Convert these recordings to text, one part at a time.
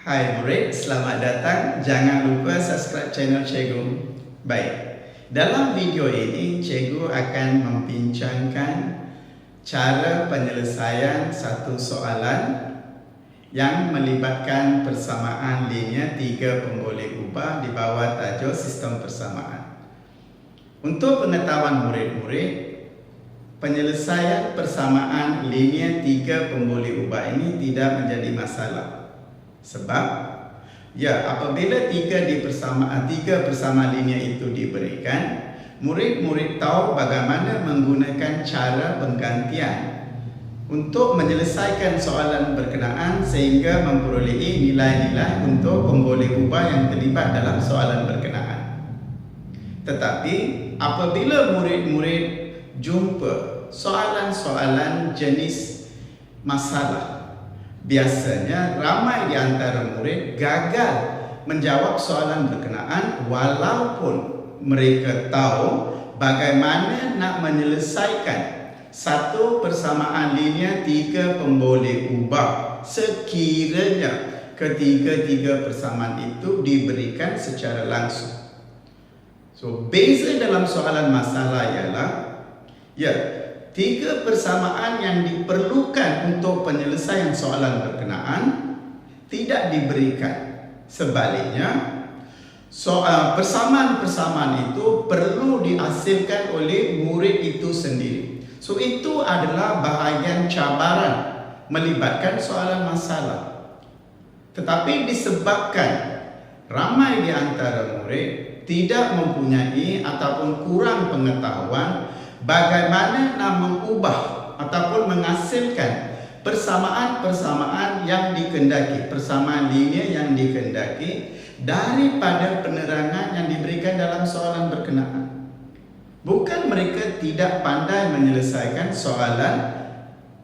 Hai murid, selamat datang. Jangan lupa subscribe channel Cikgu. Baik, dalam video ini Cikgu akan membincangkan cara penyelesaian satu soalan yang melibatkan persamaan linear 3 pemboleh ubah di bawah tajuk sistem persamaan. Untuk pengetahuan murid-murid, penyelesaian persamaan linear 3 pemboleh ubah ini tidak menjadi masalah. Sebab apabila tiga persamaan linear itu diberikan, murid-murid tahu bagaimana menggunakan cara penggantian untuk menyelesaikan soalan berkenaan sehingga memperolehi nilai-nilai untuk pemboleh ubah yang terlibat dalam soalan berkenaan. Tetapi apabila murid-murid jumpa soalan-soalan jenis masalah, biasanya ramai di antara murid gagal menjawab soalan berkenaan walaupun mereka tahu bagaimana nak menyelesaikan satu persamaan linear 3 pemboleh ubah sekiranya ketiga-tiga persamaan itu diberikan secara langsung. So, beza dalam soalan masalah ialah tiga persamaan yang diperlukan untuk penyelesaian soalan berkenaan tidak diberikan. Sebaliknya, persamaan-persamaan itu perlu dihasilkan oleh murid itu sendiri. So, itu adalah bahagian cabaran melibatkan soalan masalah. Tetapi disebabkan ramai di antara murid tidak mempunyai ataupun kurang pengetahuan bagaimana nak mengubah ataupun menghasilkan persamaan-persamaan yang dikehendaki, persamaan linear yang dikehendaki daripada penerangan yang diberikan dalam soalan berkenaan. Bukan mereka tidak pandai menyelesaikan soalan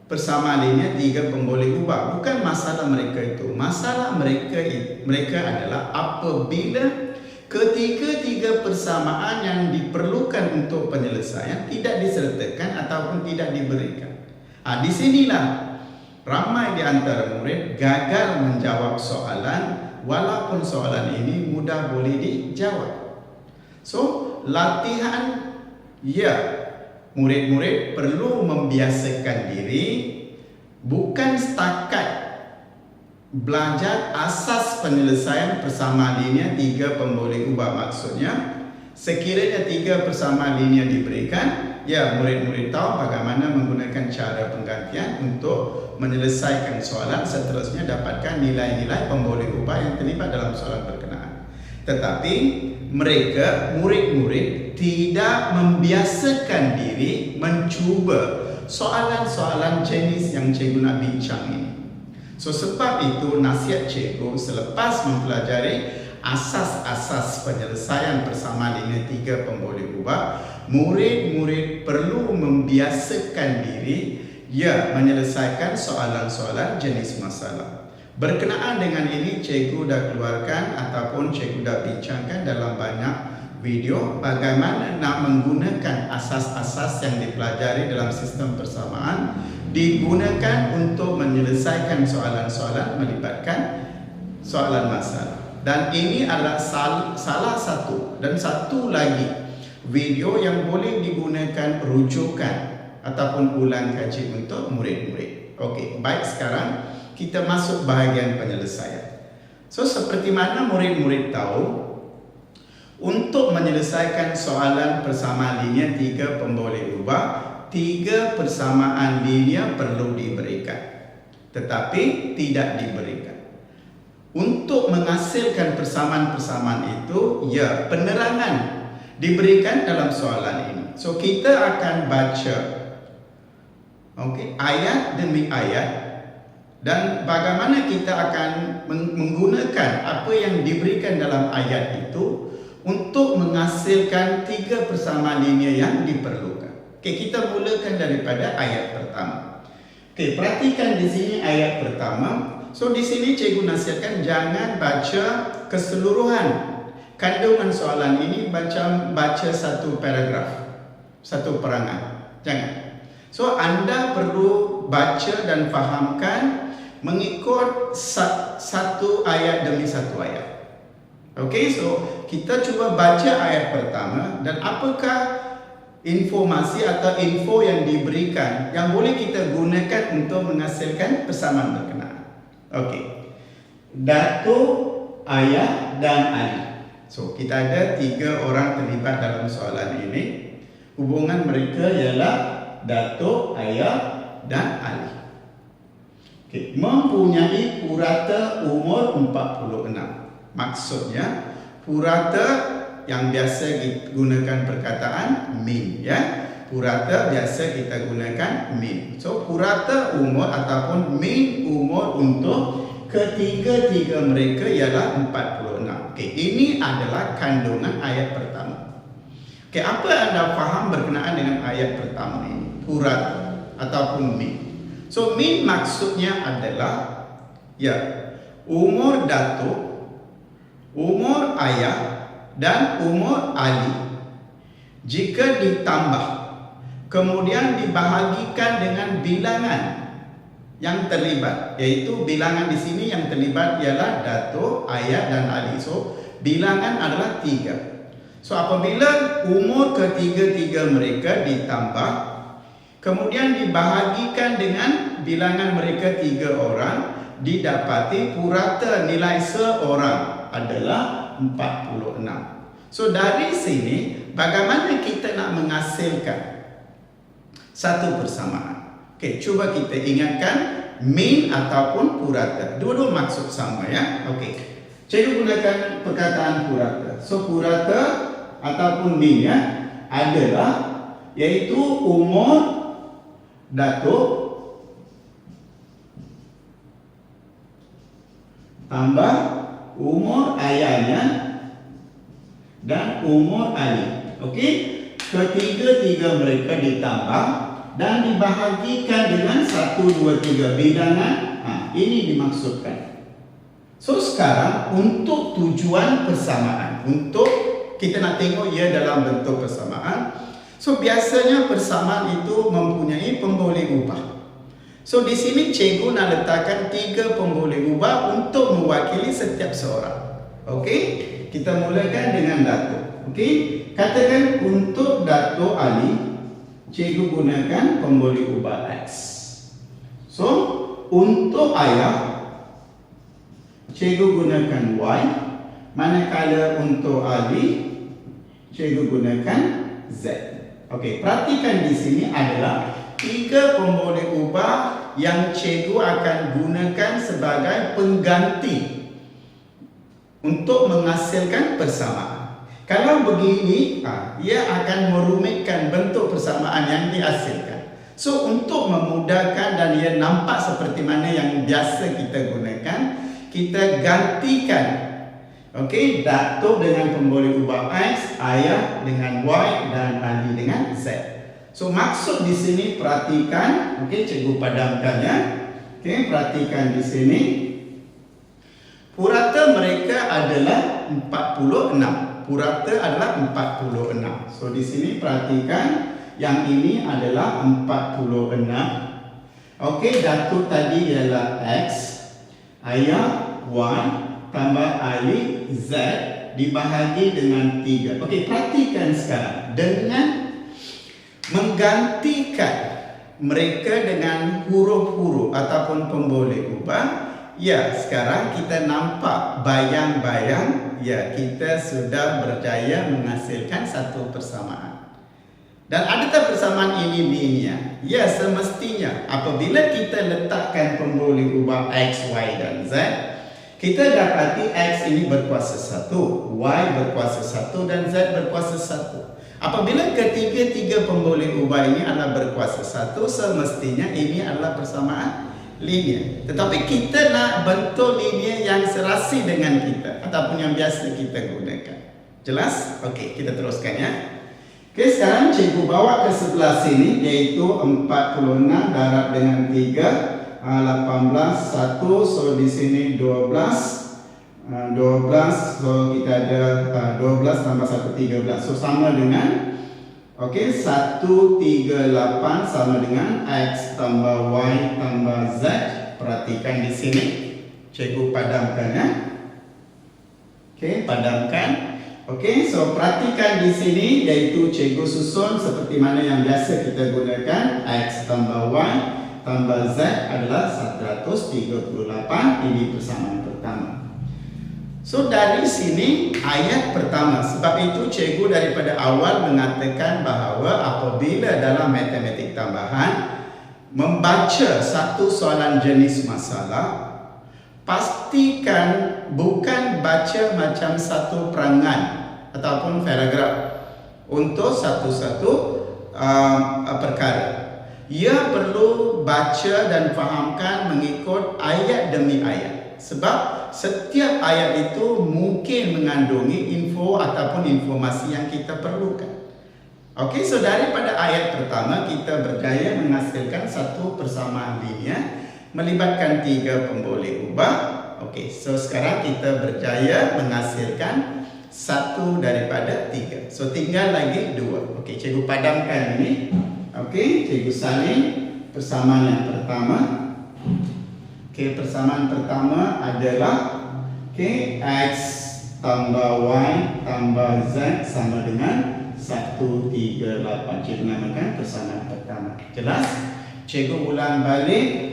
persamaan linear 3 pemboleh ubah. Bukan masalah mereka itu. Masalah mereka adalah apabila ketiga-tiga persamaan yang diperlukan untuk penyelesaian tidak disertakan ataupun tidak diberikan. Di sinilah ramai di antara murid gagal menjawab soalan walaupun soalan ini mudah boleh dijawab. So, latihan murid-murid perlu membiasakan diri bukan setakat belajar asas penyelesaian persamaan linear 3 pemboleh ubah. Maksudnya, sekiranya 3 persamaan linear diberikan, murid-murid tahu bagaimana menggunakan cara penggantian untuk menyelesaikan soalan, seterusnya dapatkan nilai-nilai pemboleh ubah yang terlibat dalam soalan berkenaan. Tetapi mereka, murid-murid, tidak membiasakan diri mencuba soalan-soalan jenis yang cikgu nak bincang ini. So, sebab itu nasihat cikgu selepas mempelajari asas-asas penyelesaian persamaan linear 3 pemboleh ubah, murid-murid perlu membiasakan diri menyelesaikan soalan-soalan jenis masalah. Berkenaan dengan ini, cikgu dah keluarkan ataupun cikgu dah bincangkan dalam banyak video bagaimana nak menggunakan asas-asas yang dipelajari dalam sistem persamaan digunakan untuk menyelesaikan soalan-soalan melibatkan soalan masalah. Dan ini adalah salah satu dan satu lagi video yang boleh digunakan rujukan ataupun ulang kaji untuk murid-murid. Okey, baik, sekarang kita masuk bahagian penyelesaian. So, seperti mana murid-murid tahu, untuk menyelesaikan soalan persamaan linear 3 pemboleh ubah, 3 persamaan linear perlu diberikan, tetapi tidak diberikan. Untuk menghasilkan persamaan-persamaan itu, penerangan diberikan dalam soalan ini. So, kita akan baca ayat demi ayat dan bagaimana kita akan menggunakan apa yang diberikan dalam ayat itu untuk menghasilkan 3 persamaan linear yang diperlukan. Kita mulakan daripada ayat pertama. Perhatikan di sini ayat pertama. So, di sini cikgu nasihatkan jangan baca keseluruhan kandungan soalan ini, baca satu paragraf, satu perangan. Jangan. So, anda perlu baca dan fahamkan mengikut satu ayat demi satu ayat. Okey, so kita cuba baca ayat pertama dan apakah informasi atau info yang diberikan yang boleh kita gunakan untuk menghasilkan persamaan berkenaan. Okey. Datuk, Ayah dan Ali. So, kita ada 3 orang terlibat dalam soalan ini. Hubungan mereka ialah Datuk, Ayah dan Ali. Okay. Mempunyai purata umur 46. Maksudnya, purata yang biasa digunakan perkataan min, ya. Purata biasa kita gunakan min. So, purata umur ataupun min umur untuk ketiga-tiga mereka ialah 46. Okey, ini adalah kandungan ayat pertama. Okey, apa anda faham berkenaan dengan ayat pertama ini? Purata ataupun min. So, min maksudnya adalah ya, umur datuk, umur ayah dan umur Ali. Jika ditambah kemudian dibahagikan dengan bilangan yang terlibat, iaitu bilangan di sini yang terlibat ialah datuk, ayah dan Ali. So, bilangan adalah 3. So, apabila umur ketiga-tiga mereka ditambah, kemudian dibahagikan dengan bilangan mereka 3 orang, didapati purata nilai seorang adalah 46. So, dari sini, bagaimana kita nak menghasilkan satu persamaan? Okey, cuba kita ingatkan min ataupun purata. Dua-dua maksud sama, ya. Okey. Cikgu gunakan perkataan purata. So, purata ataupun min, ya, adalah iaitu umur datuk tambah umur ayahnya dan umur Ali. Okey? Ketiga-tiga mereka ditambah dan dibahagikan dengan 1, 2, 3 bilangan. Ini dimaksudkan. So, sekarang untuk tujuan persamaan, untuk kita nak tengok ia dalam bentuk persamaan. So, biasanya persamaan itu mempunyai pemboleh ubah. So, di sini cikgu nak letakkan 3 pemboleh ubah untuk mewakili setiap seorang. Okey? Kita mulakan dengan datuk. Okey? Katakan untuk datuk Ali, cikgu gunakan pemboleh ubah X. So, untuk ayah, cikgu gunakan Y. Manakala untuk Ali, cikgu gunakan Z. Okey, perhatikan di sini adalah 3 pemboleh ubah yang cikgu akan gunakan sebagai pengganti untuk menghasilkan persamaan. Kalau begini, ia akan merumitkan bentuk persamaan yang dihasilkan. So, untuk memudahkan dan ia nampak seperti mana yang biasa kita gunakan, kita gantikan, okey, datuk dengan pemboleh ubah X, ayah dengan Y dan Ali dengan Z. So, maksud di sini perhatikan, okey, cikgu padamkannya. Okey, perhatikan di sini. Purata mereka adalah 46. Purata adalah 46. So, di sini perhatikan yang ini adalah 46. Okey, datuk tadi ialah X, ayah Y, tambah Ali Z dibahagi dengan 3. Okey, perhatikan sekarang. Dengan menggantikan mereka dengan huruf-huruf ataupun pemboleh ubah, ya, sekarang kita nampak bayang-bayang, ya, kita sudah berjaya menghasilkan satu persamaan. Dan adakah persamaan ini linear? Ya, semestinya apabila kita letakkan pemboleh ubah X, Y dan Z, kita dapati X ini berkuasa 1, Y berkuasa 1 dan Z berkuasa 1. Apabila ketiga-tiga pemboleh ubah ini adalah berkuasa 1, semestinya ini adalah persamaan linear. Tetapi kita nak bentuk linear yang serasi dengan kita ataupun yang biasa kita gunakan. Jelas? Okey, kita teruskan, ya. Okey, sekarang cikgu bawa ke sebelah sini, iaitu 46 darab dengan 3, 18, 1. So, di sini 12. 12, so kita ada 12 tambah 1, 13. So, sama dengan, okey, 138 sama dengan X tambah Y tambah Z. Perhatikan di sini. Cikgu padamkan ya. Okey, padamkan. Okey, so perhatikan di sini iaitu cikgu susun seperti mana yang biasa kita gunakan. X tambah Y tambah Z adalah 138. Ini persamaan pertama. So dari sini ayat pertama. Sebab itu cikgu daripada awal mengatakan bahawa apabila dalam matematik tambahan membaca satu soalan jenis masalah, pastikan bukan baca macam satu perangan ataupun paragraf untuk satu-satu perkara. Ia perlu baca dan fahamkan mengikut ayat demi ayat. Sebab setiap ayat itu mungkin mengandungi info ataupun informasi yang kita perlukan. Okey, so daripada ayat pertama kita berjaya menghasilkan satu persamaan linear melibatkan 3 pemboleh ubah. Okey, so sekarang kita berjaya menghasilkan satu daripada 3. So tinggal lagi 2. Okey, cikgu padamkan ini. Okey, cikgu salin persamaan yang pertama. Okey, persamaan pertama adalah X tambah Y tambah Z sama dengan 138. Cikgu namakan persamaan pertama. Jelas? Cikgu ulang balik.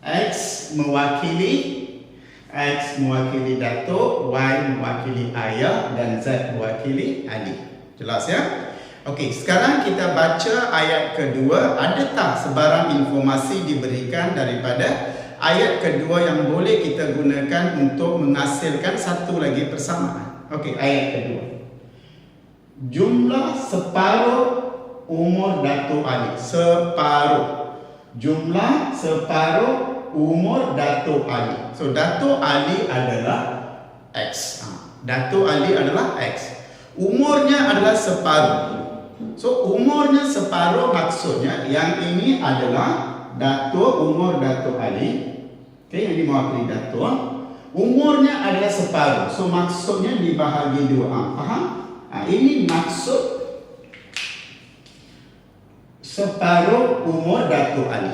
X mewakili Datuk, Y mewakili ayah dan Z mewakili adik. Jelas ya? Okey, sekarang kita baca ayat kedua. Ada tak sebarang informasi diberikan daripada ayat kedua yang boleh kita gunakan untuk menghasilkan satu lagi persamaan? Okey, ayat kedua. Jumlah separuh umur Datuk Ali. Separuh. Jumlah separuh umur Datuk Ali. So Datuk Ali adalah X. Datuk Ali adalah X. Umurnya adalah separuh. So umurnya separuh maksudnya yang ini adalah umur Datuk Ali. Okey, yang ini mewakili Datuk. Umurnya adalah separuh. So maksudnya dibahagi 2. Faham? Ini maksud separuh umur Datuk Ali.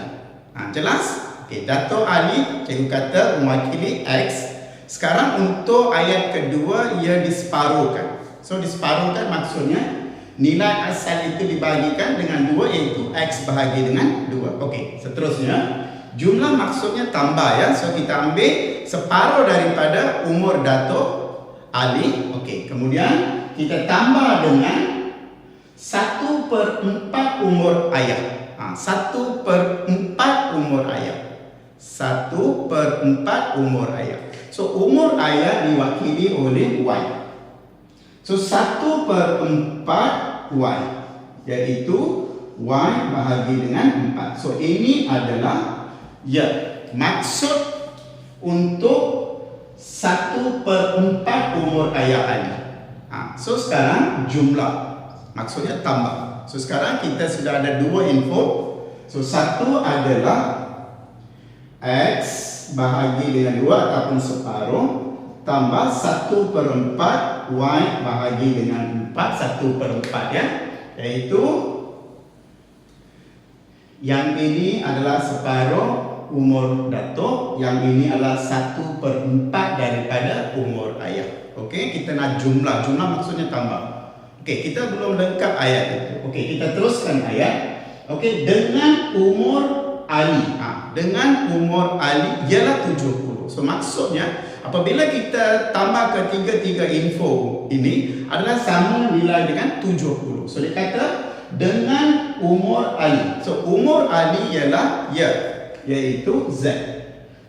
Jelas? Okey, Datuk Ali cikgu kata mewakili X. Sekarang untuk ayat kedua ia diseparuhkan. So diseparuhkan maksudnya nilai asal itu dibahagikan dengan 2 iaitu X bahagi dengan 2. Okey, seterusnya jumlah maksudnya tambah ya. So kita ambil separuh daripada umur Datuk Ali. Okey, kemudian kita tambah dengan 1/4 umur ayah. 1/4 umur ayah. 1/4 umur ayah. So umur ayah diwakili oleh Y. So 1/4 Y, iaitu Y bahagi dengan 4. So ini adalah maksud untuk 1/4 umur ayah Ali. So sekarang jumlah maksudnya tambah. So sekarang kita sudah ada 2 info. So satu adalah X bahagi dengan 2 ataupun separuh tambah 1/4 Y bahagi dengan 4, 1/4 ya. Iaitu yang ini adalah separuh umur Datuk, yang ini adalah 1/4 daripada umur ayah. Okey, kita nak jumlah. Jumlah maksudnya tambah. Okey, kita belum lengkap ayat itu. Okey, kita teruskan ayat. Okey, dengan umur Ali. Dengan umur Ali ialah 70. So maksudnya apabila kita tambah ketiga-tiga info ini adalah sama nilai dengan 70. So dia kata dengan umur Ali. So umur Ali ialah iaitu Z.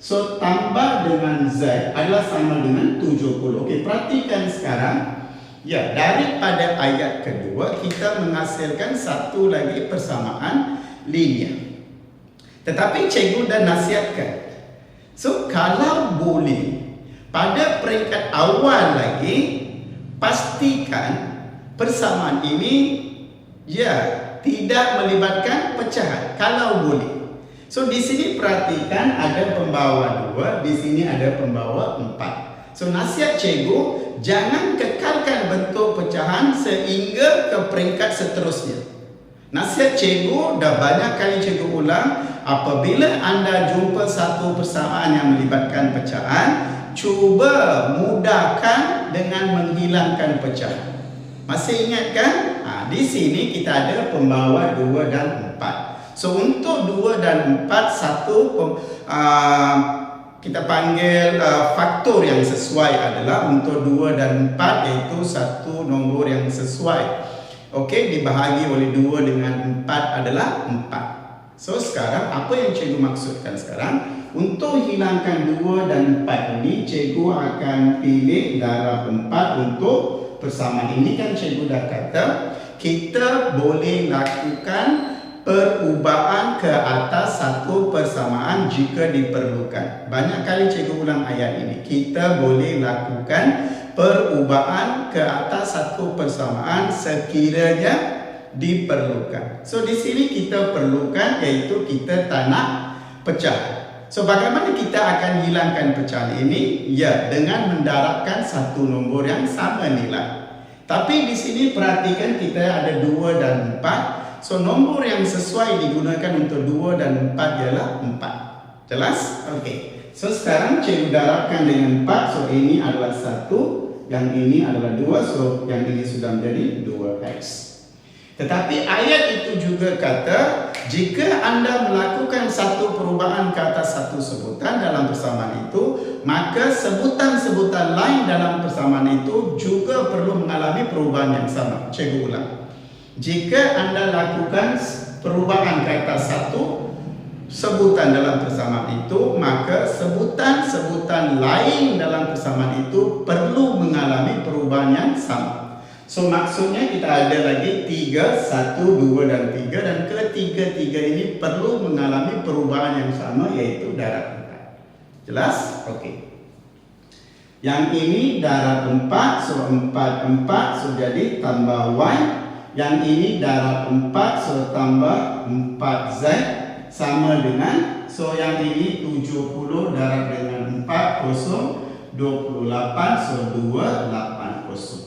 So tambah dengan Z adalah sama dengan 70. Okey, perhatikan sekarang. Daripada ayat kedua kita menghasilkan satu lagi persamaan linear. Tetapi cikgu dah nasihatkan. So kalau boleh pada peringkat awal lagi pastikan persamaan ini tidak melibatkan pecahan kalau boleh. So di sini perhatikan ada pembawa 2, di sini ada pembawa 4. So nasihat cikgu, jangan kekalkan bentuk pecahan sehingga ke peringkat seterusnya. Nasihat cikgu dah banyak kali cikgu ulang, apabila anda jumpa satu persamaan yang melibatkan pecahan, cuba mudahkan dengan menghilangkan pecahan. Masih ingat kan? Di sini kita ada pembawa 2 dan 4. So untuk 2 dan 4, kita panggil faktor yang sesuai adalah untuk 2 dan 4, iaitu satu nombor yang sesuai. Okey, dibahagi oleh 2 dengan 4 adalah 4. So sekarang apa yang cikgu maksudkan sekarang? Untuk hilangkan 2 dan 4 ini, cikgu akan pilih darab 4 untuk persamaan ini. Kan cikgu dah kata kita boleh lakukan perubahan ke atas satu persamaan jika diperlukan. Banyak kali cikgu ulang ayat ini. Kita boleh lakukan perubahan ke atas satu persamaan sekiranya diperlukan. So di sini kita perlukan, iaitu kita tak nak pecah. So bagaimana kita akan hilangkan pecahan ini? Ya, dengan mendarabkan satu nombor yang sama nilai. Tapi di sini perhatikan kita ada 2 dan 4. So nombor yang sesuai digunakan untuk 2 dan 4 ialah 4. Jelas? Okey. So sekarang cikgu darabkan dengan 4. So ini adalah 1, yang ini adalah 2. So yang ini sudah menjadi 2x. Tetapi ayat itu juga kata, jika anda melakukan satu perubahan ke atas satu sebutan dalam persamaan itu, maka sebutan-sebutan lain dalam persamaan itu juga perlu mengalami perubahan yang sama. Cikgu ulang. Jika anda lakukan perubahan ke atas satu sebutan dalam persamaan itu, maka sebutan-sebutan lain dalam persamaan itu perlu mengalami perubahan yang sama. So maksudnya kita ada lagi 3, 1, 2 dan 3, dan ketiga-tiga ini perlu mengalami perubahan yang sama, iaitu darab 4. Jelas? Okey. Yang ini darab 4, so 4, 4, so jadi tambah Y. Yang ini darab 4, so tambah 4Z sama dengan, so yang ini 70 darab dengan 40, 28, so 280.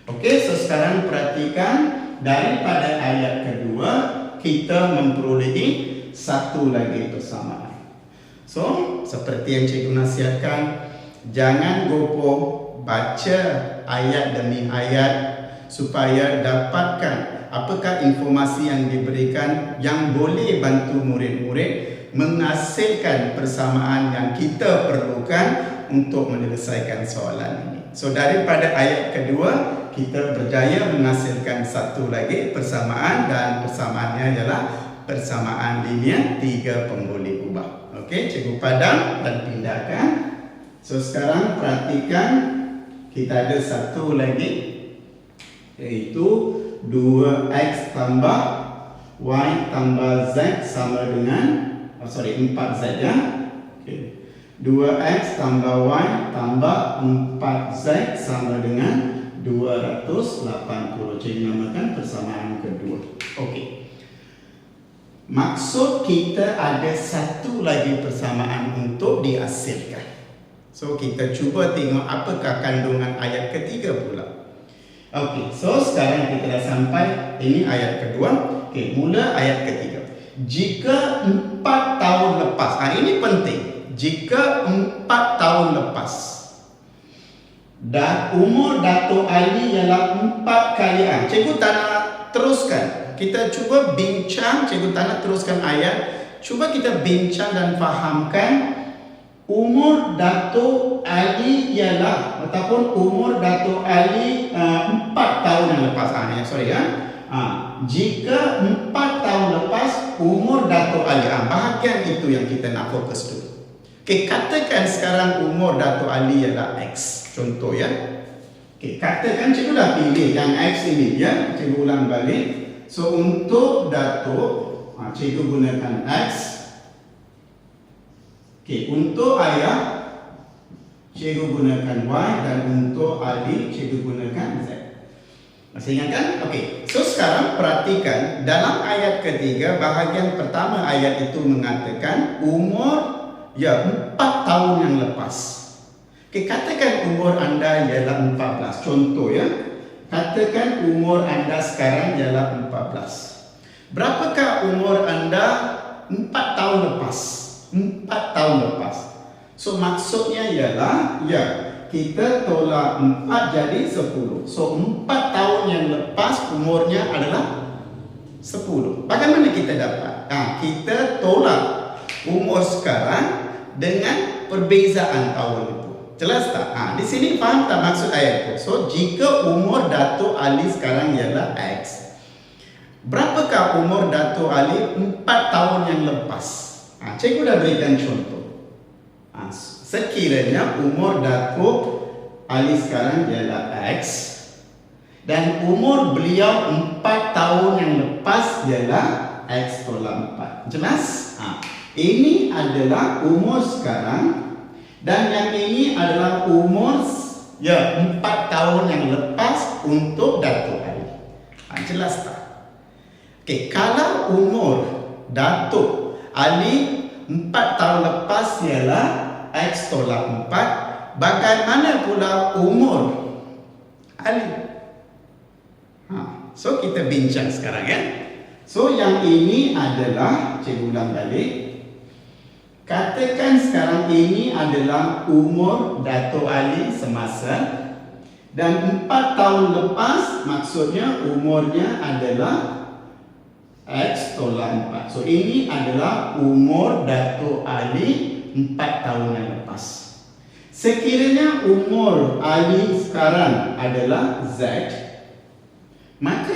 Okey, so sekarang perhatikan daripada ayat kedua kita memperolehi satu lagi persamaan. So, seperti yang cikgu nasihatkan, jangan gopoh baca ayat demi ayat supaya dapatkan apakah informasi yang diberikan yang boleh bantu murid-murid menghasilkan persamaan yang kita perlukan untuk menyelesaikan soalan ini. So daripada ayat kedua kita berjaya menghasilkan satu lagi persamaan, dan persamaannya ialah persamaan linear 3 pemboleh ubah. Okey, cikgu padam dan pindahkan. So sekarang perhatikan kita ada satu lagi, iaitu 2x tambah y tambah z sama dengan 4z ya. Okey. 2x tambah y tambah 4z sama dengan 280. Cikgu namakan persamaan kedua. Okey. Maksud kita ada satu lagi persamaan untuk dihasilkan. So kita cuba tengok apakah kandungan ayat ketiga pula. Okey, so sekarang kita dah sampai ini ayat kedua. Okey, mula ayat ketiga. Jika 4 tahun lepas, ini penting. Jika 4 tahun lepas dan umur Dato' Ali ialah 4 kalian. Cikgu tak nak teruskan. Kita cuba bincang, cikgu tak nak teruskan ayat. Cuba kita bincang dan fahamkan umur Dato' Ali ialah, ataupun umur Dato' Ali 4 tahun yang lepas. Jika 4 tahun lepas umur Dato' Ali, bahagian itu yang kita nak fokus dulu. Okay, katakan sekarang umur Dato' Ali ialah X. Contoh ya. Okay, katakan cikgu dah pilih yang X ini ya. Cikgu ulang balik. So untuk Dato', cikgu gunakan X. Okay, untuk ayah cikgu gunakan Y, dan untuk Ali cikgu gunakan Z. Masih ingat kan? Okey. So sekarang perhatikan dalam ayat ketiga, bahagian pertama ayat itu mengatakan umur 4 tahun yang lepas. Okey, katakan umur anda ialah 14. Contoh ya. Katakan umur anda sekarang ialah 14. Berapakah umur anda 4 tahun lepas? 4 tahun lepas. So maksudnya ialah kita tolak 4 jadi 10. So 4 tahun yang lepas umurnya adalah 10. Bagaimana kita dapat? Kita tolak umur sekarang dengan perbezaan tahun itu. Jelas tak? Di sini faham tak maksud ayat itu? So jika umur Datuk Ali sekarang ialah X, berapakah umur Datuk Ali 4 tahun yang lepas? Cikgu dah berikan contoh. Sekiranya umur Datuk Ali sekarang ialah X dan umur beliau 4 tahun yang lepas ialah X tolak 4. Jelas? Ini adalah umur sekarang dan yang ini adalah umur 4 tahun yang lepas untuk Datuk Ali. Jelas tak? Okey, kalau umur Datuk Ali 4 tahun lepas ialah X tolak 4, bagaimana pula umur Ali? So kita bincang sekarang ya. So yang ini adalah, cikgu ulang balik. Katakan sekarang ini adalah umur Datuk Ali semasa, dan 4 tahun lepas maksudnya umurnya adalah X tolak 4. So ini adalah umur Datuk Ali 4 tahun yang lepas. Sekiranya umur Ali sekarang adalah Z, maka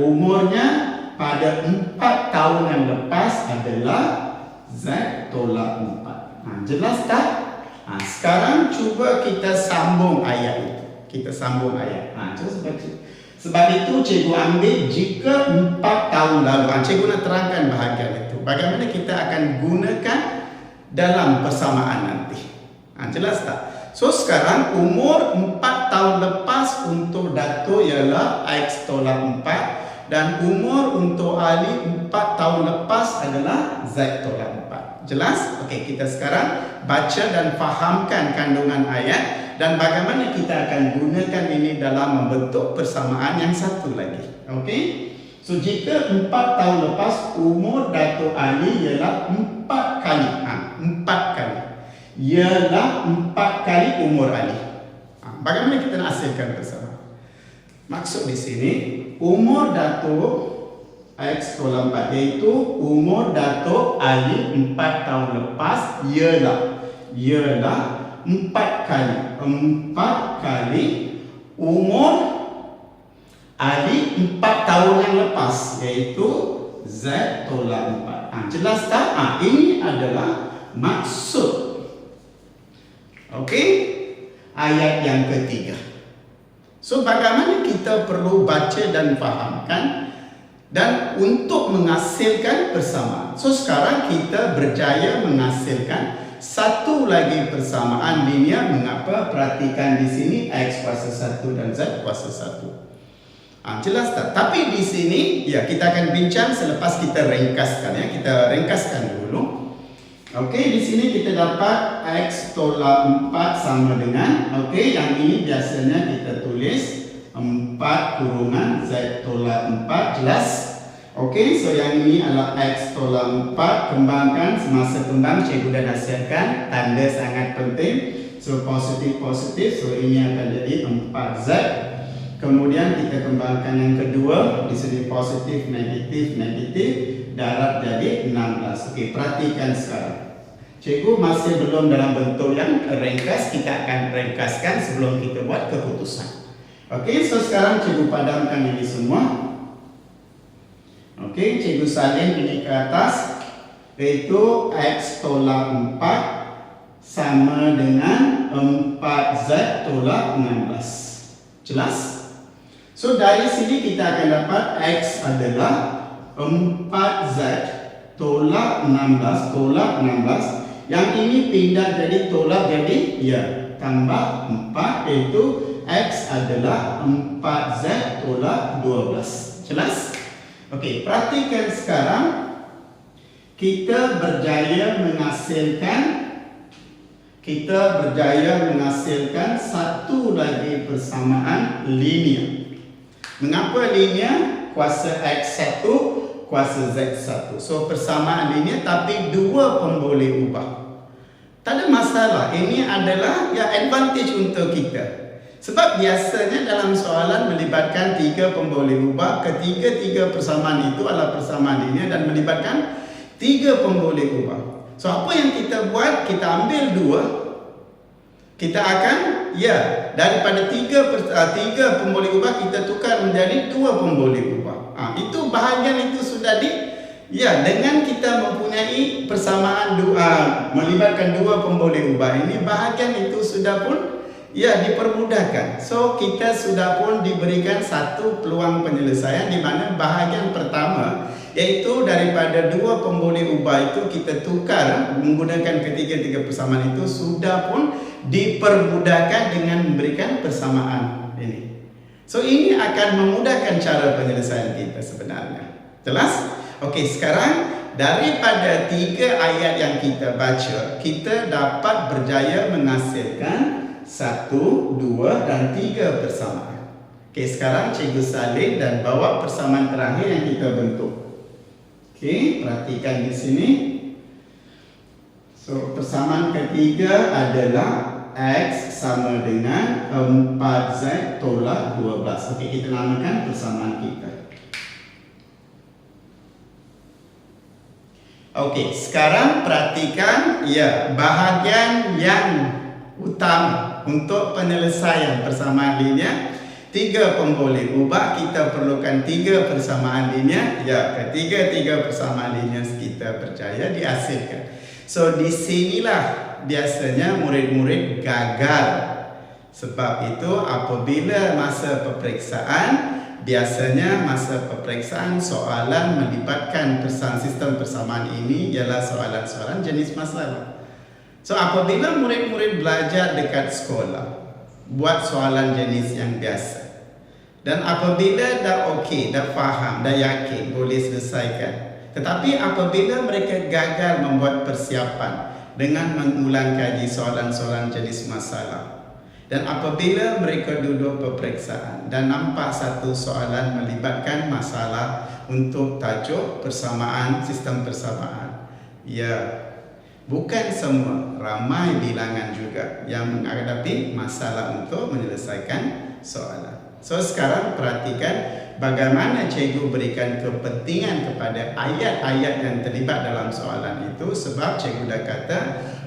umurnya pada 4 tahun yang lepas adalah Z tolak 4. Jelas tak? Sekarang cuba kita sambung ayat itu. Kita sambung ayat. Sebab itu cikgu ambil jika 4 tahun lalu. Cikgu nak terangkan bahagian itu. Bagaimana kita akan gunakan dalam persamaan nanti. Jelas tak? So sekarang umur 4 tahun lepas untuk Datuk ialah X tolak 4 dan umur untuk Ali 4 tahun lepas adalah Z tolak 4. Jelas? Okey, kita sekarang baca dan fahamkan kandungan ayat dan bagaimana kita akan gunakan ini dalam membentuk persamaan yang satu lagi. Okey? So jika 4 tahun lepas umur Datuk Ali ialah 4 kali. 4 kali. Ialah 4 kali umur Ali. Bagaimana kita nak hasilkan bersama? Maksud di sini umur Datuk X tolak 4 iaitu umur Datuk Ali 4 tahun lepas ialah 4 kali. 4 kali umur Ali 4 tahun yang lepas iaitu Z tolak 4. Jelas tak? Ini adalah maksud. Okey? Ayat yang ketiga. So bagaimana kita perlu baca dan fahamkan dan untuk menghasilkan persamaan. So sekarang kita berjaya menghasilkan satu lagi persamaan linear. Mengapa? Perhatikan di sini X kuasa 1 dan Z kuasa 1. Jelas tak? Tapi di sini kita akan bincang selepas kita ringkaskan ya. Kita ringkaskan dulu. Okey, di sini kita dapat X tolak 4 sama dengan yang ini biasanya kita tulis 4 kurungan Z tolak 4. Jelas? Okey, so yang ini adalah X tolak 4. Kembangkan, semasa kembang cikgu dah hasilkan tanda sangat penting. So positif. So ini akan jadi 4Z. Kemudian kita kembangkan yang kedua. Di sini positif, negatif. Darab jadi 16. Okey, perhatikan sekarang. Cikgu masih belum dalam bentuk yang ringkas. Kita akan ringkaskan sebelum kita buat keputusan. Okey, so sekarang cikgu padamkan ini semua. Okey, cikgu salin ini ke atas. Iaitu X tolak 4 sama dengan 4Z tolak 16. Jelas? So dari sini kita akan dapat X adalah 4Z tolak 16. Yang ini pindah jadi tolak jadi tambah 4 iaitu X adalah 4Z tolak 12. Jelas? Okey, perhatikan sekarang kita berjaya menghasilkan satu lagi persamaan linear. Mengapa linear? Kuasa X1 kuasa Z1. So persamaan linear tapi dua pun boleh ubah. Tak ada masalah. Ini adalah advantage untuk kita. Sebab biasanya dalam soalan melibatkan tiga pun boleh ubah. Ketiga-tiga persamaan itu adalah persamaan linear dan melibatkan tiga pun boleh ubah. So apa yang kita buat? Kita ambil dua. Kita akan daripada tiga pun boleh ubah kita tukar menjadi dua pun boleh ubah. Itu bahagian itu sudah dengan kita mempunyai persamaan melibatkan dua pun boleh ubah ini, bahagian itu sudah pun dipermudahkan. So kita sudah pun diberikan satu peluang penyelesaian di mana bahagian pertama iaitu daripada dua pun boleh ubah itu kita tukar menggunakan ketiga-tiga persamaan itu sudah pun dipermudahkan dengan memberikan persamaan ini. So ini akan memudahkan cara penyelesaian kita sebenarnya. Jelas? Okey, sekarang daripada tiga ayat yang kita baca, kita dapat berjaya menghasilkan 1, 2 dan 3 persamaan. Okey, sekarang Cikgu salin dan bawa persamaan terakhir yang kita bentuk. Okey, perhatikan di sini. So, persamaan ketiga adalah X sama dengan 4Z tolak 12. Okey, kita namakan persamaan kita. Okey, sekarang perhatikan bahagian yang utama untuk penyelesaian persamaan linear. Tiga pun boleh ubah, kita perlukan tiga persamaan linear. Ketiga-tiga persamaan linear kita percaya dihasilkan. So di sinilah biasanya murid-murid gagal. Sebab itu apabila masa peperiksaan, biasanya masa peperiksaan soalan melibatkan sistem persamaan ini ialah soalan-soalan jenis masalah. So apabila murid-murid belajar dekat sekolah, buat soalan jenis yang biasa. Dan apabila dah dah faham, dah yakin boleh selesaikan. Tetapi apabila mereka gagal membuat persiapan dengan mengulang kaji soalan-soalan jenis masalah. Dan apabila mereka duduk peperiksaan dan nampak satu soalan melibatkan masalah untuk tajuk persamaan, sistem persamaan. Bukan semua, ramai bilangan juga yang menghadapi masalah untuk menyelesaikan soalan. So sekarang perhatikan bagaimana cikgu berikan kepentingan kepada ayat-ayat yang terlibat dalam soalan itu. Sebab cikgu dah kata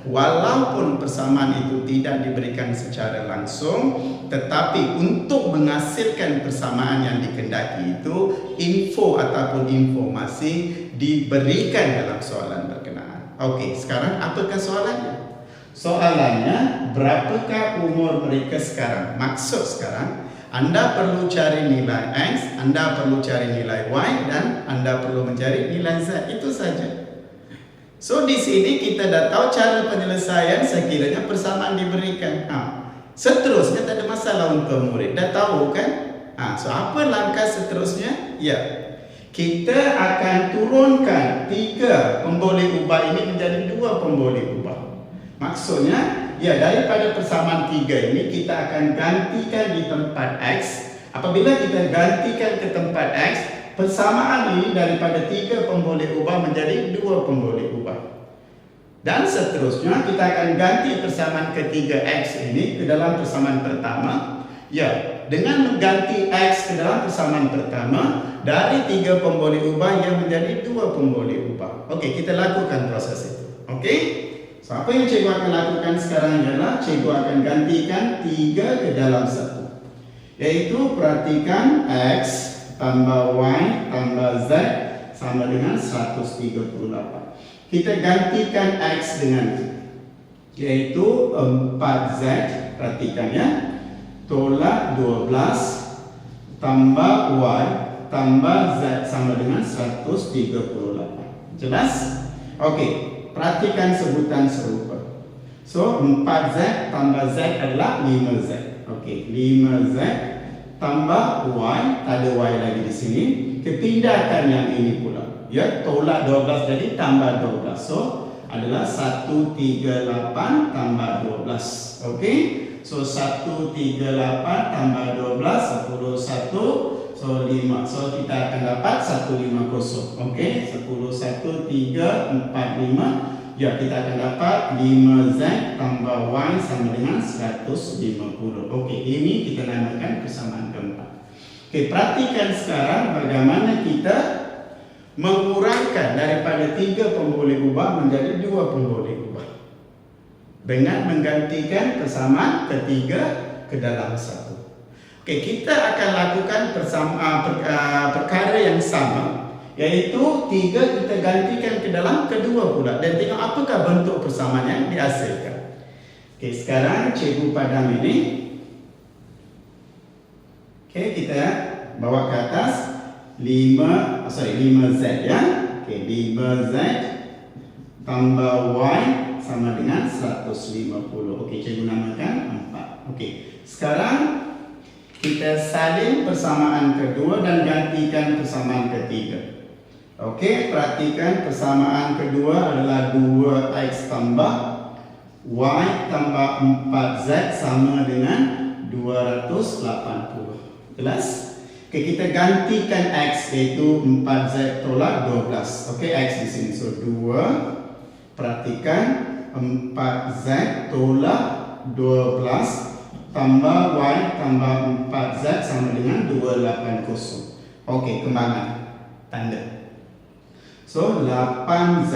walaupun persamaan itu tidak diberikan secara langsung, tetapi untuk menghasilkan persamaan yang dikehendaki itu, info ataupun informasi diberikan dalam soalan berkenaan. Okey, sekarang apakah soalannya? Soalannya, berapakah umur mereka sekarang? Maksud sekarang, anda perlu cari nilai X, anda perlu cari nilai Y, dan anda perlu mencari nilai Z. Itu saja. So di sini kita dah tahu cara penyelesaian sekiranya persamaan diberikan. Seterusnya tak ada masalah untuk murid. Dah tahu kan? So apa langkah seterusnya? Kita akan turunkan 3 pemboleh ubah ini menjadi 2 pemboleh ubah. Maksudnya, daripada persamaan 3 ini kita akan gantikan di tempat X. Apabila kita gantikan ke tempat X, persamaan ini daripada 3 pemboleh ubah menjadi 2 pemboleh ubah. Dan seterusnya kita akan ganti persamaan ketiga X ini ke dalam persamaan pertama. Dengan mengganti X ke dalam persamaan pertama, dari 3 pemboleh ubah yang menjadi 2 pemboleh ubah. Okey, kita lakukan proses itu. Okey? So, apa yang cikgu akan lakukan sekarang ialah cikgu akan gantikan 3 ke dalam 1. Iaitu perhatikan X tambah Y tambah Z sama dengan 138. Kita gantikan X dengan iaitu 4Z, perhatikan tolak 12 tambah Y tambah Z sama dengan 138. Jelas? Okey, perhatikan sebutan serupa. So 4Z tambah Z adalah 5Z. Okey, 5Z tambah Y, tak ada Y lagi di sini. Kepindahkan yang ini pula. Tolak 12 jadi tambah 12. So adalah 138 tambah 12. Okey. So 138 tambah 12 10 So 5. So kita akan dapat 150. Okey, 10, 1, 3, 4, 5. Ya, kita akan dapat 5Z tambah Y sama dengan 150. Okey, ini kita namakan persamaan keempat. Okey, perhatikan sekarang bagaimana kita mengurangkan daripada 3 pemboleh ubah menjadi 2 pemboleh ubah dengan menggantikan persamaan ketiga ke dalam 1. Okey, kita akan lakukan perkara yang sama, iaitu 3 kita gantikan ke dalam kedua pula dan tengok apakah bentuk persamaan yang dihasilkan. Okey, sekarang cikgu padam ini. Okey, kita bawa ke atas 5Z ya. Okey, 5Z tambah Y sama dengan 150. Okey, cikgu namakan 4. Okey, sekarang kita salin persamaan kedua dan gantikan persamaan ketiga. Okey, perhatikan persamaan kedua adalah 2X tambah Y tambah 4Z sama dengan 280. Jelas? Okey, kita gantikan X, iaitu 4Z tolak 12. Okey, X di sini. So 2, perhatikan 4Z tolak 12 tambah Y tambah 4Z sama dengan 280. Okey, kembangan tanda. So 8Z.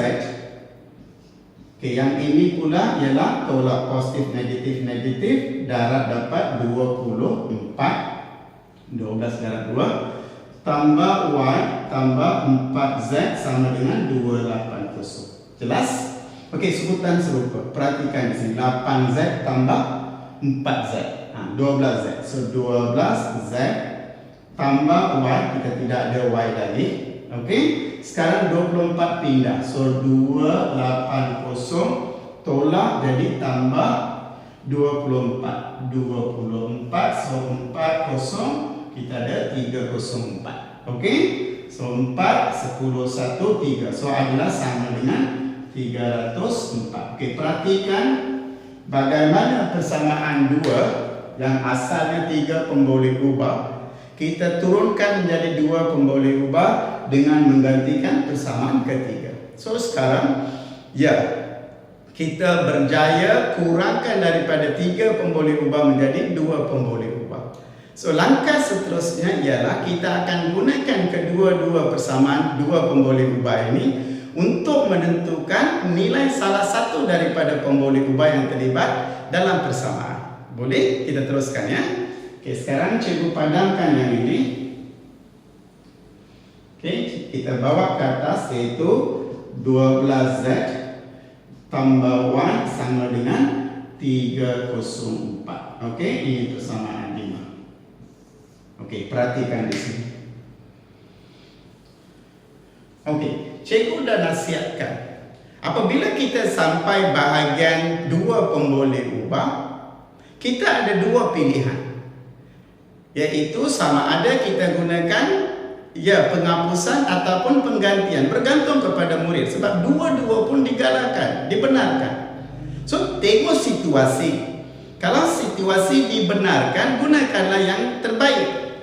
Okey, yang ini pula ialah tolak positif negatif negatif, darab dapat 24, 12 darab 2 tambah Y tambah 4Z sama dengan 280. Jelas? Okey, sebutan serupa. Perhatikan di sini 8Z tambah 4Z, 12Z. So 12Z tambah Y, kita tidak ada Y lagi. Okey, sekarang 24 pindah. So 280 tolak jadi tambah 24. 24, so 40 kita ada 304. Okey, so 4, 10, 1, 3. So adalah sama dengan 304. Okey, perhatikan bagaimana persamaan 2 yang asalnya 3 pemboleh ubah kita turunkan menjadi 2 pemboleh ubah dengan menggantikan persamaan ketiga. So sekarang ya, kita berjaya kurangkan daripada 3 pemboleh ubah menjadi 2 pemboleh ubah. So langkah seterusnya ialah kita akan gunakan kedua-dua persamaan 2 pemboleh ubah ini untuk menentukan nilai salah satu daripada pemboleh ubah yang terlibat dalam persamaan. Boleh? Kita teruskan ya. Okey, sekarang cikgu padamkan yang ini. Okey, kita bawa ke atas, iaitu 12Z tambah Y sama dengan 304. Okey, ini persamaan 5. Okey, perhatikan di sini. Okey, cikgu dah nasihatkan, apabila kita sampai bahagian 2 pemboleh ubah, kita ada 2 pilihan, iaitu sama ada kita gunakan ya penghapusan ataupun penggantian, bergantung kepada murid, sebab dua-dua pun digalakkan, dibenarkan. So tengok situasi. Kalau situasi dibenarkan, gunakanlah yang terbaik.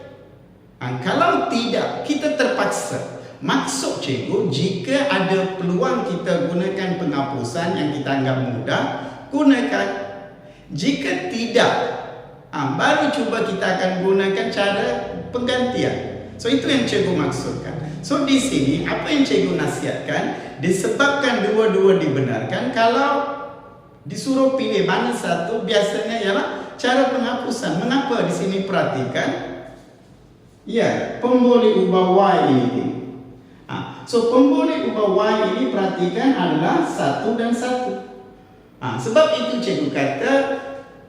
Kalau tidak, kita terpaksa. Maksud cikgu, jika ada peluang kita gunakan penghapusan yang kita anggap mudah, gunakan. Jika tidak, baru cuba kita akan gunakan cara penggantian. So itu yang cikgu maksudkan. So di sini apa yang cikgu nasihatkan, disebabkan dua-dua dibenarkan, kalau disuruh pilih mana satu, biasanya ialah cara penghapusan. Mengapa? Di sini perhatikan, ya, pemboleh ubah Y ini. So pemboleh ubah Y ini perhatikan adalah 1 dan 1. Sebab itu cikgu kata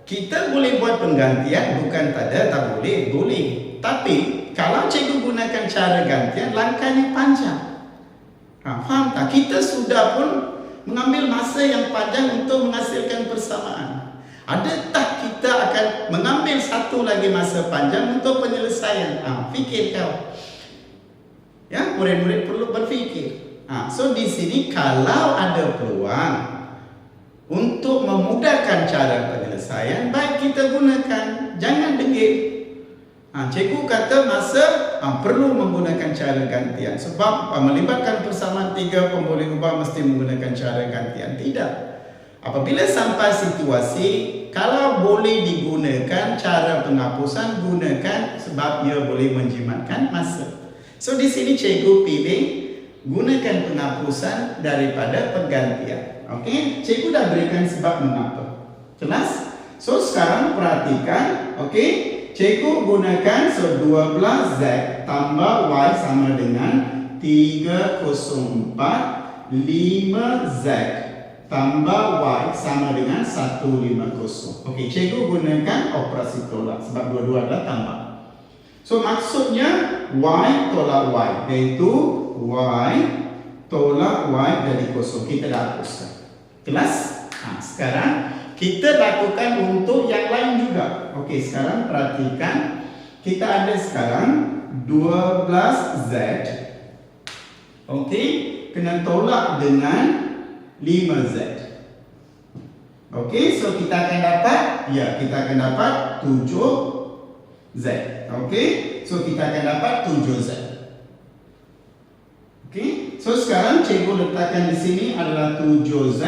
kita boleh buat penggantian, bukan tak boleh, boleh. Tapi kalau cikgu gunakan cara gantian, langkahnya panjang. Faham tak? Kita sudah pun mengambil masa yang panjang untuk menghasilkan persamaan. Adakah kita akan mengambil satu lagi masa panjang untuk penyelesaian? Fikir kau. Ya, murid-murid perlu berfikir. So di sini kalau ada peluang untuk memudahkan cara penyelesaian, baik kita gunakan, jangan degil. Cikgu kata masa perlu menggunakan cara gantian. Sebab melibatkan persamaan 3 pemboleh ubah mesti menggunakan cara gantian. Tidak. Apabila sampai situasi, kalau boleh digunakan cara penghapusan, gunakan sebab ia boleh menjimatkan masa. So di sini cikgu pilih gunakan penghapusan daripada pergantian. Okey, cikgu dah berikan sebab mengapa. Jelas? So sekarang perhatikan, okey. Cikgu gunakan 12Z tambah Y sama dengan 304 5Z tambah Y sama dengan 150. Okey, cikgu gunakan operasi tolak sebab dua-dua adalah tambah. So maksudnya Y tolak Y, iaitu Y tolak Y dari kosong. Kita dah hapuskan. Jelas? Sekarang kita lakukan untuk yang lain juga. Okey, sekarang perhatikan. Kita ada sekarang 12Z. Okey, kena tolak dengan 5Z. Okey, so kita akan dapat, kita akan dapat 7Z. Okey, so kita akan dapat 7Z. Okey, so sekarang cikgu letakkan di sini adalah 7Z.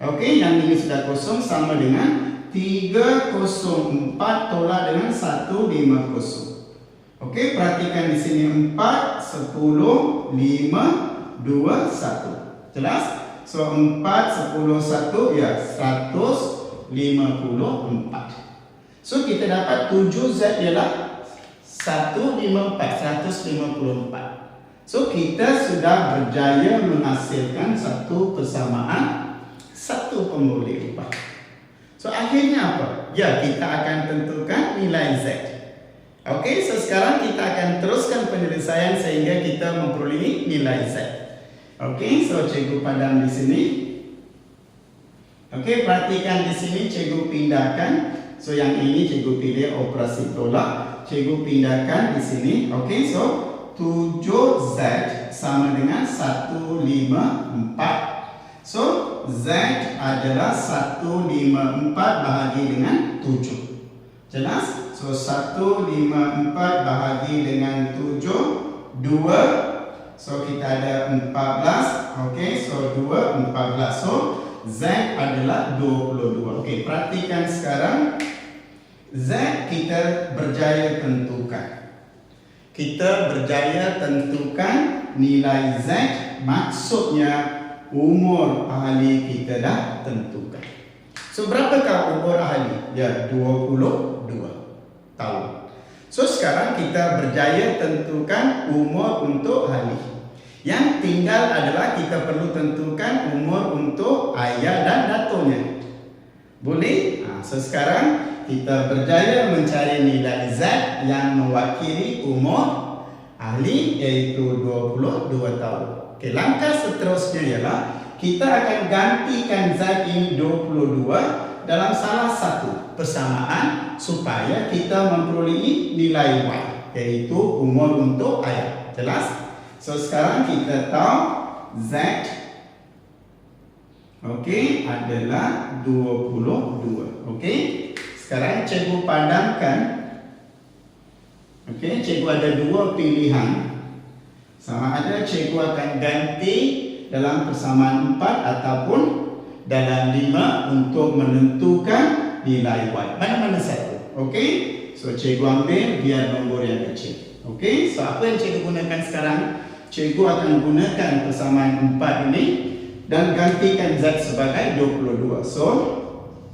Okey, yang ini sudah kosong sama dengan 304 tolak dengan 150. Okey, perhatikan di sini 4, 10, 5, 2, 1. Jelas? So 4, 10, 1, 154. So kita dapat 7Z ialah 154. So kita sudah berjaya menghasilkan satu persamaan, satu pemboleh ubah. So akhirnya apa? Kita akan tentukan nilai Z. Okey, so sekarang kita akan teruskan penyelesaian sehingga kita memperolehi nilai Z. Okey, so cikgu padam di sini. Okey, perhatikan di sini cikgu pindahkan. So yang ini cikgu pilih operasi tolak. Cikgu pindahkan di sini. Okey, so 7Z sama dengan 154. So Z adalah 154 bahagi dengan 7. Jelas? So 154 bahagi dengan 7, 2. So kita ada 14. Okey, so 2, 14. So Z adalah 22. Okey, perhatikan sekarang. Z kita berjaya tentukan. Kita berjaya tentukan nilai Z, maksudnya umur ahli kita dah tentukan. So berapakah umur ahli? 22 tahun. So sekarang kita berjaya tentukan umur untuk ahli. Yang tinggal adalah kita perlu tentukan umur untuk ayah dan datuknya. Boleh? So sekarang kita berjaya mencari nilai Z yang mewakili umur ahli, iaitu 22 tahun. Okey, langkah seterusnya ialah kita akan gantikan Z ini 22 dalam salah satu persamaan supaya kita memperolehi nilai Y, iaitu umur untuk ayah. Jelas? So sekarang kita tahu Z adalah 22. Okey, sekarang cikgu padamkan. Okey, cikgu ada dua pilihan. Sama ada cikgu akan ganti dalam persamaan 4 ataupun dalam 5 untuk menentukan nilai Y. Mana-mana satu. Okey, so cikgu ambil biar nombor yang kecil. Okey, so apa yang cikgu gunakan sekarang? Cikgu akan gunakan persamaan 4 ini dan gantikan Z sebagai 22. So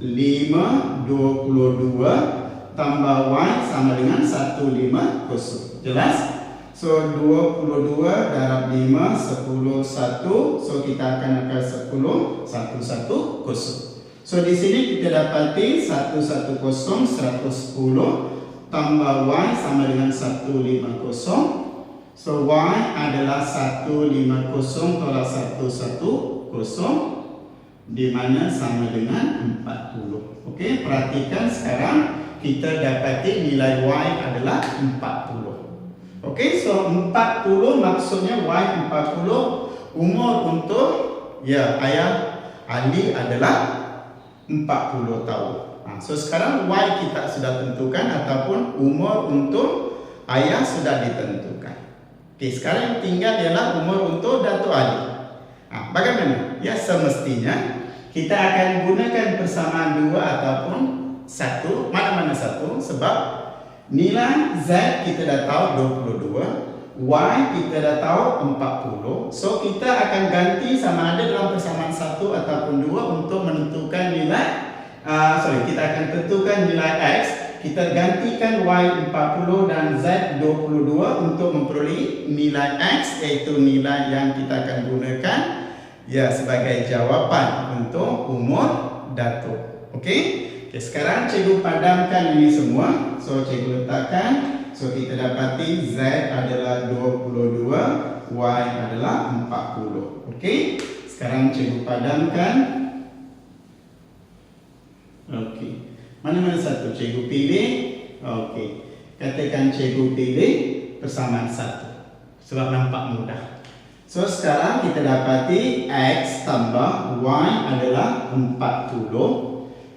5, 22 tambah Y sama dengan 150. Jelas? So 22 darab 5, 10, 1. So kita akan angkat 10, 1, 1, 0. So di sini kita dapati 1, 1, 0, 110 tambah Y sama dengan 150. So Y adalah 150 tolak 110, di mana sama dengan 40. Okey, perhatikan sekarang kita dapati nilai Y adalah 40. Okey, so 40 maksudnya Y 40, umur untuk ayah Ali adalah 40 tahun. So sekarang Y kita sudah tentukan ataupun umur untuk ayah sudah ditentukan. Okey, sekarang yang tinggal ialah umur untuk Datuk Ali. Bagaimana? Ya, semestinya kita akan gunakan persamaan 2 ataupun 1. Mana-mana 1 sebab nilai Z kita dah tahu 22, Y kita dah tahu 40. So kita akan ganti sama ada dalam persamaan 1 ataupun 2 untuk menentukan nilai kita akan tentukan nilai X. Kita gantikan Y 40 dan Z 22 untuk memperoleh nilai X, iaitu nilai yang kita akan gunakan sebagai jawapan untuk umur Datuk. Okey? Sekarang cikgu padamkan ini semua. So cikgu letakkan. So kita dapati Z adalah 22, Y adalah 40. Okey? Sekarang cikgu padamkan. Okey. Mana-mana satu cikgu pilih. Okey. Katakan cikgu pilih persamaan 1. Sebab nampak mudah. So sekarang kita dapati X tambah Y adalah 40.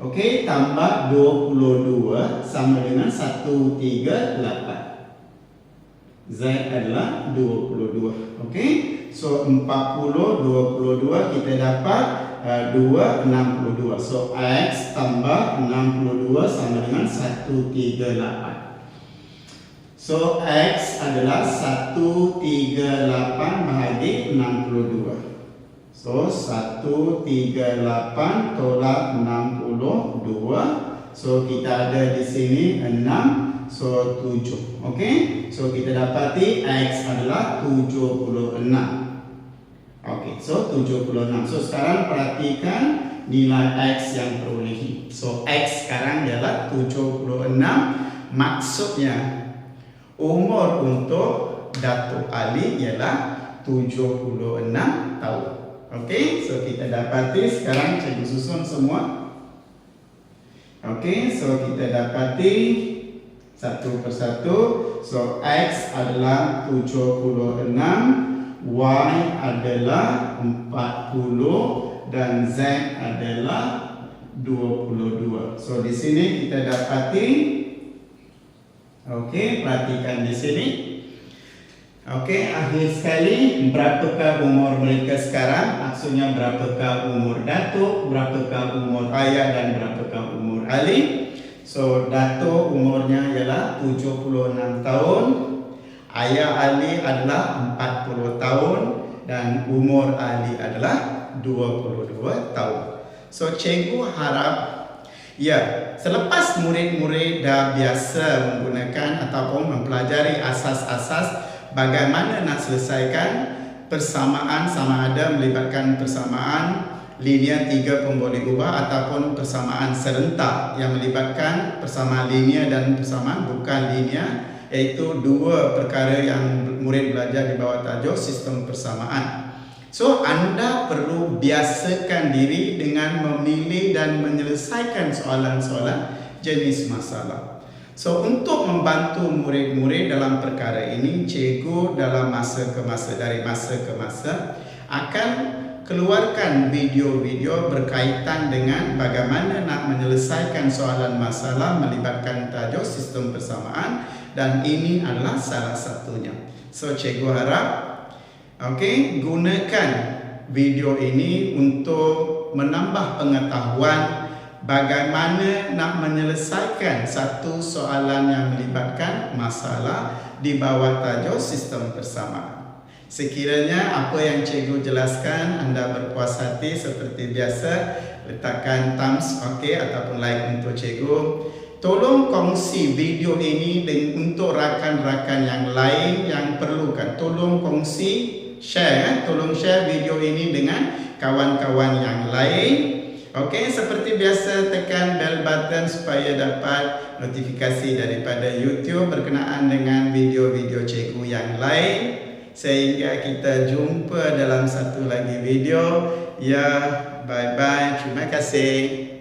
Okey, tambah 22 sama dengan 138. Z adalah 22. Okey. So 40 22 kita dapat 262. So X tambah 62 sama dengan 138. So X adalah 138 bahagi 62. So 138 tolak 62. So kita ada di sini 6. So 7. Okey. So kita dapati X adalah 76. Okey, so 76. So sekarang perhatikan nilai X yang perolehi. So X sekarang ialah 76. Maksudnya umur untuk Datuk Ali ialah 76 tahun. Okey, so kita dapati sekarang cikgu susun semua. Okey, so kita dapati satu persatu. So X adalah 76. Y adalah 40 dan Z adalah 22. So di sini kita dapati. Okey, perhatikan di sini. Okey, akhir sekali berapakah umur mereka sekarang? Maksudnya berapakah umur Datuk, berapakah umur ayah dan berapakah umur Ali? So Datuk umurnya ialah 76 tahun. Ayah Ali adalah 40 tahun dan umur Ali adalah 22 tahun. So cikgu harap selepas murid-murid dah biasa menggunakan ataupun mempelajari asas-asas bagaimana nak selesaikan persamaan sama ada melibatkan persamaan linear 3 pemboleh ubah ataupun persamaan serentak yang melibatkan persamaan linear dan persamaan bukan linear, iaitu dua perkara yang murid belajar di bawah tajuk sistem persamaan. So anda perlu biasakan diri dengan memilih dan menyelesaikan soalan-soalan jenis masalah. So untuk membantu murid-murid dalam perkara ini, cikgu dalam dari masa ke masa akan keluarkan video-video berkaitan dengan bagaimana nak menyelesaikan soalan masalah melibatkan tajuk sistem persamaan, dan ini adalah salah satunya. So cikgu harap gunakan video ini untuk menambah pengetahuan bagaimana nak menyelesaikan satu soalan yang melibatkan masalah di bawah tajuk sistem persamaan. Sekiranya apa yang cikgu jelaskan anda berpuas hati, seperti biasa letakkan thumbs ataupun like untuk cikgu. Tolong kongsi video ini untuk rakan-rakan yang lain yang perlukan. Tolong kongsi, share. Tolong share video ini dengan kawan-kawan yang lain. Okey, seperti biasa tekan bell button supaya dapat notifikasi daripada YouTube berkenaan dengan video-video cikgu yang lain. Sehingga kita jumpa dalam satu lagi video. Bye-bye. Terima kasih.